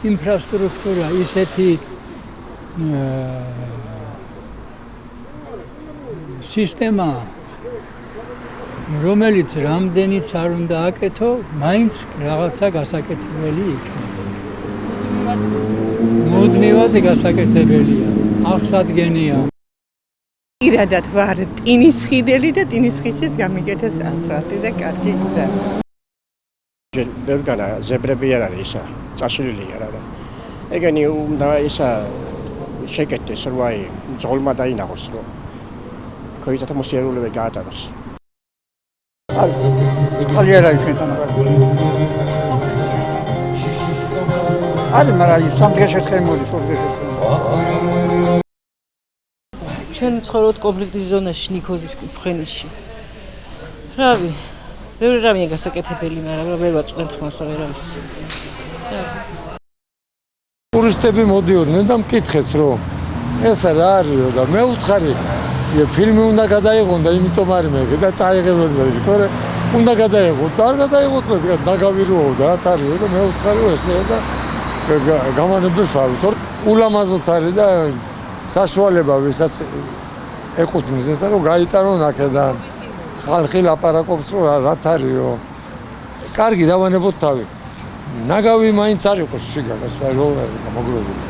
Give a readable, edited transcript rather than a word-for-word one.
ინფრასტრუქტურა, ისეთი სისტემა, რომელიც რამდენიც არ უნდა აკეთო, მაინც რაღაცა გასაკეთებელი იქნება. მუდმივად გასაკეთებელია, აღსადგენია. პირადად ვარ ტინისხიდელი და ტინისხიდშიც გამიკეთეს ასფალტი და კარგი გზა. ბევრგანა ზებრები არ არის ისა, წაშლილი არა და ეგენი უნდა ისა შეკეთდეს, რომ აი ძღოლმა დაინახოს, რომ ქოითათა მოსიარულეები გაატაროს. ხალი არა იქნებოდა მაგრამ. არის, მაგრამ სამდგეს ერთხელ მოდის, ორდღეს ერთხელ. ჩვენ ცხოვრობთ კონფლიქტის ზონაში, ნიქოზის ფრენისში. რავი, ბევრი რამეა გასაკეთებელი, მაგრამ ვერ ვაწვდენთ ხმასა ვერავის. ტურისტები მოდიოდნენ და მკითხეს, რომ ეს რა არისო და მე ვუთხარი, ფილმი უნდა გადაიღონ და იმიტომ არის მე და წაიღებენ მე, თორე უნდა გადაიღოთ და არ გადაიღოთ მე ნაგავიროო და რა თარიო და მე ვუთხარი, რომ ესე და გამანებდეს ვარ, თორე ულამაზოდ არის და საშუალება ვისაც ეკუთვნის ესა რომ გაიტანონ აქედან ხალხი ლაპარაკობს რომ რა თარიო კარგი დავანებოთ თავი ნაგავი მაინც არ იყოს შიგაგას რა მოგროვილი